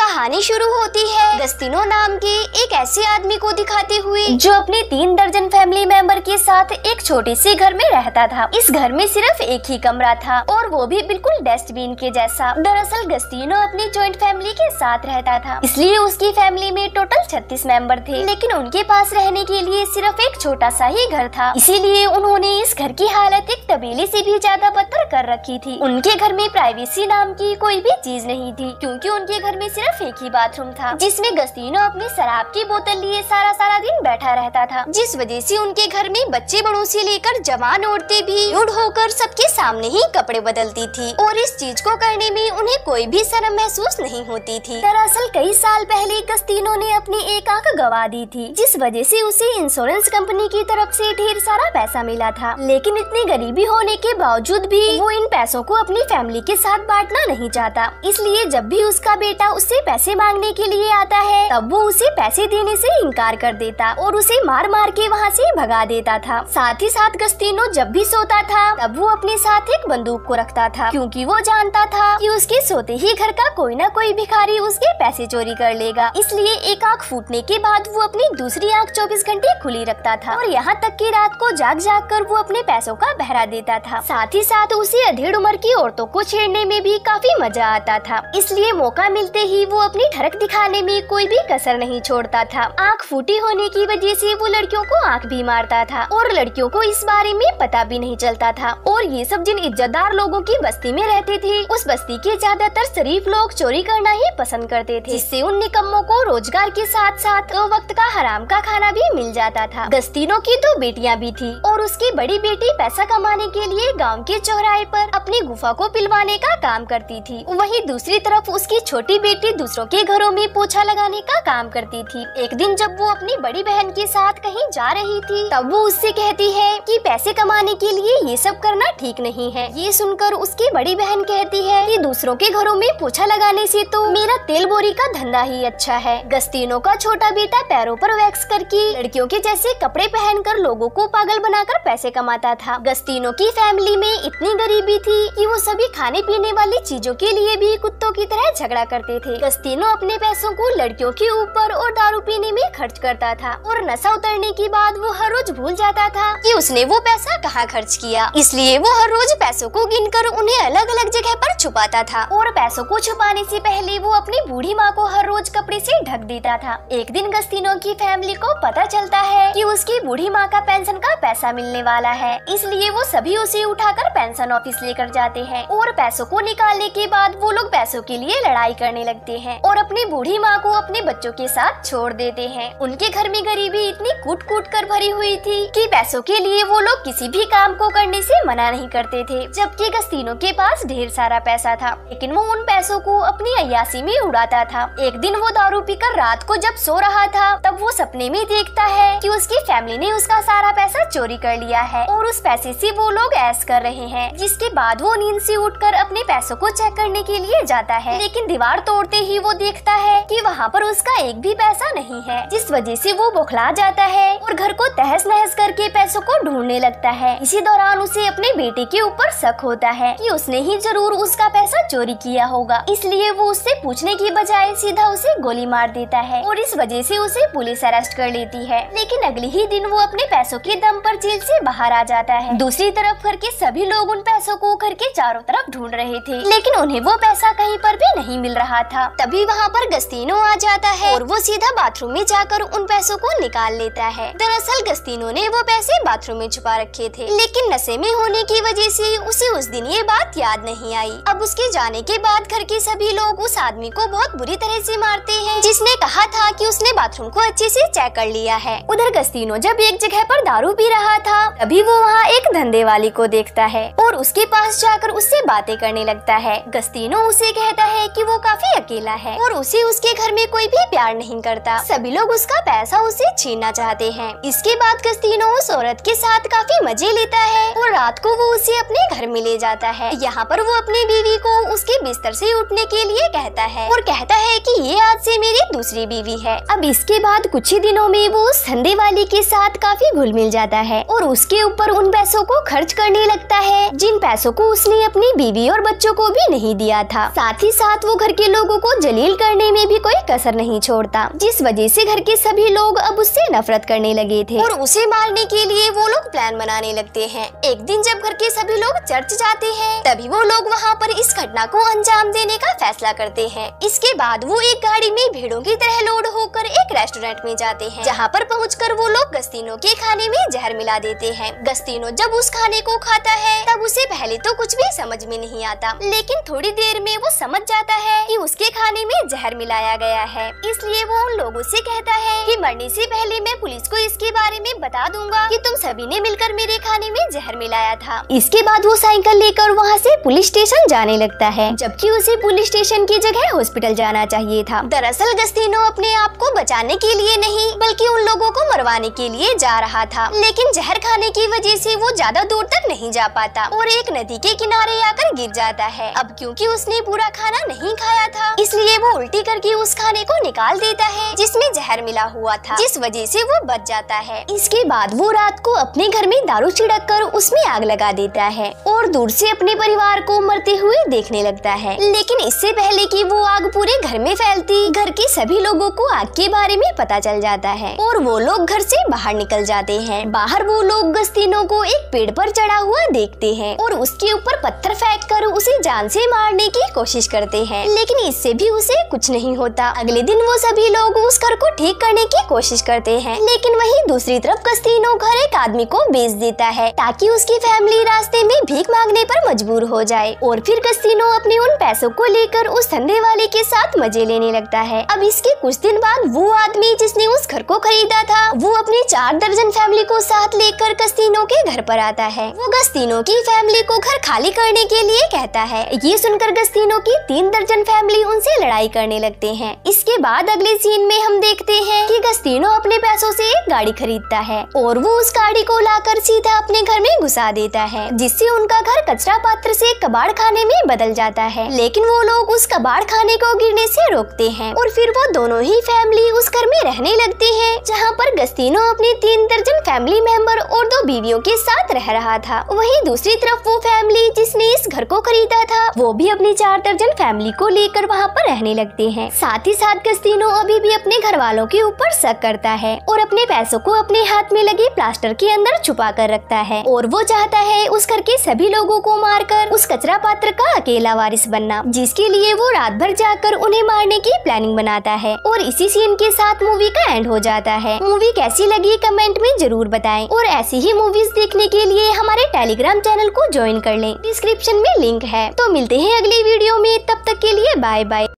कहानी शुरू होती है गस्तीनो नाम के एक ऐसे आदमी को दिखाते हुए जो अपने 3 दर्जन फैमिली मेंबर के साथ एक छोटे से घर में रहता था। इस घर में सिर्फ एक ही कमरा था और वो भी बिल्कुल डस्टबिन के जैसा। दरअसल गस्तीनो अपनी जॉइंट फैमिली के साथ रहता था, इसलिए उसकी फैमिली में टोटल 36 मेंबर थे, लेकिन उनके पास रहने के लिए सिर्फ एक छोटा सा ही घर था। इसीलिए उन्होंने इस घर की हालत एक तबेले से भी ज्यादा बदतर कर रखी थी। उनके घर में प्राइवेसी नाम की कोई भी चीज नहीं थी, क्योंकि उनके घर में सिर्फ एक ही बाथरूम था, जिसमें गस्तीनो अपनी शराब की बोतल लिए सारा दिन बैठा रहता था, जिस वजह से उनके घर में बच्चे बड़ों से लेकर जवान औरतें भी न्यूड होकर सबके सामने ही कपड़े बदलती थी और इस चीज को करने में उन्हें कोई भी शर्म महसूस नहीं होती थी। दरअसल कई साल पहले गस्तीनो ने अपनी एक आंख गंवा दी थी, जिस वजह से उसे इंश्योरेंस कंपनी की तरफ से ढेर सारा पैसा मिला था, लेकिन इतनी गरीबी होने के बावजूद भी वो इन पैसों को अपनी फैमिली के साथ बांटना नहीं चाहता। इसलिए जब भी उसका बेटा उससे पैसे मांगने के लिए आता है तब वो उसे पैसे देने से इनकार कर देता और उसे मार के वहाँ से भगा देता था। साथ ही साथ गस्तीनो जब भी सोता था तब वो अपने साथ एक बंदूक को रखता था, क्योंकि वो जानता था कि उसके सोते ही घर का कोई न कोई भिखारी उसके पैसे चोरी कर लेगा। इसलिए एक आंख फूटने के बाद वो अपनी दूसरी आंख 24 घंटे खुली रखता था और यहाँ तक कि रात को जाग कर वो अपने पैसों का पहरा देता था। साथ ही साथ उसे अधेड़ उम्र की औरतों को छेड़ने में भी काफी मजा आता था, इसलिए मौका मिलते ही वो अपनी ठरक दिखाने में कोई भी कसर नहीं छोड़ता था। आंख फूटी होने की वजह से वो लड़कियों को आंख भी मारता था और लड़कियों को इस बारे में पता भी नहीं चलता था। और ये सब जिन इज्जतदार लोगों की बस्ती में रहते थे, उस बस्ती के ज्यादातर शरीफ लोग चोरी करना ही पसंद करते थे, जिससे उन निकम्मों को रोजगार के साथ साथ वक्त का हराम का खाना भी मिल जाता था। गस्तीनो की 2 बेटियां भी थी और उसकी बड़ी बेटी पैसा कमाने के लिए गाँव के चौराहे पर अपनी गुफा को पिलवाने का काम करती थी। वहीं दूसरी तरफ उसकी छोटी बेटी दूसरों के घरों में पोछा लगाने का काम करती थी। एक दिन जब वो अपनी बड़ी बहन के साथ कहीं जा रही थी तब वो उससे कहती है कि पैसे कमाने के लिए ये सब करना ठीक नहीं है। ये सुनकर उसकी बड़ी बहन कहती है कि दूसरों के घरों में पोछा लगाने से तो मेरा तेल बोरी का धंधा ही अच्छा है। गस्तीनो का छोटा बेटा पैरों पर वैक्स करके लड़कियों के जैसे कपड़े पहनकर लोगों को पागल बनाकर पैसे कमाता था। गस्तीनो की फैमिली में इतनी गरीबी थी कि वो सभी खाने पीने वाली चीजों के लिए भी कुत्तों की तरह झगड़ा करते थे। गस्तीनो अपने पैसों को लड़कियों के ऊपर और दारू पीने में खर्च करता था और नशा उतरने के बाद वो हर रोज भूल जाता था कि उसने वो पैसा कहाँ खर्च किया, इसलिए वो हर रोज पैसों को गिनकर उन्हें अलग अलग जगह पर छुपाता था और पैसों को छुपाने से पहले वो अपनी बूढ़ी माँ को हर रोज कपड़े से ढक देता था। एक दिन गस्तीनो की फैमिली को पता चलता है कि उसकी बूढ़ी माँ का पेंशन का पैसा मिलने वाला है, इसलिए वो सभी उसे उठाकर पेंशन ऑफिस लेकर जाते हैं और पैसों को निकालने के बाद वो लोग पैसों के लिए लड़ाई करने लगते हैं और अपनी बूढ़ी माँ को अपने बच्चों के साथ छोड़ देते हैं। उनके घर में गरीबी इतनी कूट कर भरी हुई थी कि पैसों के लिए वो लोग किसी भी काम को करने से मना नहीं करते थे, जबकि गस्तीनो के पास ढेर सारा पैसा था, लेकिन वो उन पैसों को अपनी अय्यासी में उड़ाता था। एक दिन वो दारू पीकर रात को जब सो रहा था तब वो सपने में देखता है कि उसकी फैमिली ने उसका सारा पैसा चोरी कर लिया है और उस पैसे से वो लोग ऐश कर रहे हैं। जिसके बाद वो नींद से उठकर अपने पैसों को चेक करने के लिए जाता है, लेकिन दीवार तोड़ते ही वो देखता है कि वहाँ पर उसका एक भी पैसा नहीं है, जिस वजह से वो बौखला जाता है और घर को तहस नहस करके पैसों को ढूंढने लगता है। इसी दौरान उसे अपने बेटे के ऊपर शक होता है कि उसने ही जरूर उसका पैसा चोरी किया होगा, इसलिए वो उससे पूछने की बजाय सीधा उसे गोली मार देता है और इस वजह से उसे पुलिस अरेस्ट कर लेती है। लेकिन अगले ही दिन वो अपने पैसों के दम पर जेल से बाहर आ जाता है। दूसरी तरफ घर के सभी लोग उन पैसों को घर के चारों तरफ ढूंढ रहे थे, लेकिन उन्हें वो पैसा कहीं पर भी नहीं मिल रहा था। तभी वहाँ पर गस्तीनो आ जाता है और वो सीधा बाथरूम में जाकर उन पैसों को निकाल लेता है। दरअसल गस्तीनो ने वो पैसे बाथरूम में छुपा रखे थे, लेकिन नशे में होने की वजह से उसे उस दिन ये बात याद नहीं आई। अब उसके जाने के बाद घर के सभी लोग उस आदमी को बहुत बुरी तरह से मारते हैं, जिसने कहा था कि उसने बाथरूम को अच्छे से चेक कर लिया है। उधर गस्तीनो जब एक जगह पर दारू पी रहा था तभी वो वहाँ एक धंधे वाली को देखता है और उसके पास जाकर उससे बातें करने लगता है। गस्तीनो उसे कहता है कि वो काफी अकेला है और उसे उसके घर में कोई भी प्यार नहीं करता, सभी लोग उसका पैसा उसे छीनना चाहते हैं। इसके बाद गस्तीनो उस औरत के साथ काफी मजे लेता है और रात को वो उसे अपने घर में ले जाता है। यहाँ पर वो अपनी बीवी को उसके बिस्तर से उठने के लिए कहता है और कहता है कि ये आज से मेरी दूसरी बीवी है। अब इसके बाद कुछ ही दिनों में वो उस धंधे वाली के साथ काफी घुल मिल जाता है और उसके ऊपर उन पैसों को खर्च करने लगता है जिन पैसों को उसने अपनी बीवी और बच्चों को भी नहीं दिया था। साथ ही साथ वो घर के लोगों को जलील करने में भी कोई कसर नहीं छोड़ता, जिस वजह से घर के सभी लोग अब उससे नफरत करने लगे थे और उसे मारने के लिए वो लोग प्लान बनाने लगते हैं। एक दिन जब घर के सभी लोग चर्च जाते हैं, तभी वो लोग वहाँ पर इस घटना को अंजाम देने का फैसला करते हैं। इसके बाद वो एक गाड़ी में भीड़ों की तरह लोड होकर एक रेस्टोरेंट में जाते हैं, जहाँ पर पहुंचकर वो लोग गस्तीनो के खाने में जहर मिला देते हैं। गस्तीनो जब उस खाने को खाता है तब उसे पहले तो कुछ भी समझ में नहीं आता, लेकिन थोड़ी देर में वो समझ जाता है कि उसके खाने में जहर मिलाया गया है। इसलिए वो उन लोगों से कहता है कि मरने से पहले मैं पुलिस को इसके बारे में बता दूंगा कि तुम सभी ने मिलकर मेरे खाने में जहर मिलाया था। इसके बाद वो साइकिल लेकर वहाँ से पुलिस स्टेशन जाने लगता है, जबकि उसे पुलिस स्टेशन की जगह हॉस्पिटल जाना चाहिए था। दरअसल गस्तीनो अपने आप को बचाने के लिए नहीं बल्कि उन लोगों को मरवाने के लिए जा रहा था, लेकिन जहर खाने की वजह से वो ज्यादा दूर तक नहीं जा पाता और एक नदी के किनारे आकर गिर जाता है। अब क्योंकि उसने पूरा खाना नहीं खाया था, इसलिए वो उल्टी करके उस खाने को निकाल देता है जिसमें जहर मिला हुआ था, जिस वजह से वो बच जाता है। इसके बाद वो रात को अपने घर में दारू छिड़क कर उसमें आग लगा देता है और दूर से अपने परिवार को मरते हुए देखने लगता है। लेकिन इससे पहले कि वो आग पूरे घर में फैलती, घर के सभी लोगों को आग के बारे में पता चल जाता है और वो लोग घर से बाहर निकल जाते हैं। बाहर वो लोग गस्तीनो को एक पेड़ पर चढ़ा हुआ देखते हैं और उसके ऊपर पत्थर फेंक कर उसे जान से मारने की कोशिश करते हैं, लेकिन इससे भी उसे कुछ नहीं होता। अगले दिन वो सभी लोग उस घर को ठीक करने की कोशिश करते हैं, लेकिन वहीं दूसरी तरफ गस्तीनो घर एक आदमी को बेच देता है ताकि उसकी फैमिली रास्ते में भीख मांगने पर मजबूर हो जाए और फिर गस्तीनो अपने उन पैसों को लेकर उस धंधे वाले के साथ मजे लेने लगता है। अब इसके कुछ दिन बाद वो आदमी जिसने उस घर को खरीदा था, वो अपनी 4 दर्जन फैमिली को साथ लेकर गस्तीनो के घर पर आता है। वो गस्तीनो की फैमिली को घर खाली करने के लिए कहता है। ये सुनकर गस्तीनो की 3 दर्जन फैमिली उनसे लड़ाई करने लगते हैं। इसके बाद अगले सीन में हम देखते हैं कि गस्तीनो अपने पैसों से एक गाड़ी खरीदता है और वो उस गाड़ी को लाकर सीधा अपने घर में घुसा देता है, जिससे उनका घर कचरा पात्र से कबाड़ खाने में बदल जाता है। लेकिन वो लोग उस कबाड़ खाने को गिरने से रोकते हैं और फिर वो दोनों ही फैमिली उस घर में रहने लगते हैं, जहाँ पर गस्तीनो अपनी 3 दर्जन फैमिली मेंबर और 2 बीवियों के साथ रह रहा था। वहीं दूसरी तरफ वो फैमिली जिसने इस घर को खरीदा था, वो भी अपनी 4 दर्जन फैमिली को लेकर वहाँ पर रहने लगते हैं। साथ ही साथ गस्तीनो अभी भी अपने घर वालों के ऊपर शक करता है और अपने पैसों को अपने हाथ में लगे प्लास्टर के अंदर छुपा कर रखता है और वो चाहता है उस घर के सभी लोगों को मारकर उस कचरा पात्र का अकेला वारिस बनना, जिसके लिए वो रात भर जाकर उन्हें मारने की प्लानिंग बनाता है। और इसी सीन के साथ मूवी का एंड हो जाता है। मूवी कैसी लगी कमेंट में जरूर बताएं और ऐसी ही मूवीज देखने के लिए हमारे टेलीग्राम चैनल को ज्वाइन कर लें, डिस्क्रिप्शन में लिंक है। तो मिलते हैं अगली वीडियो में, तब तक के लिए बाय बाय।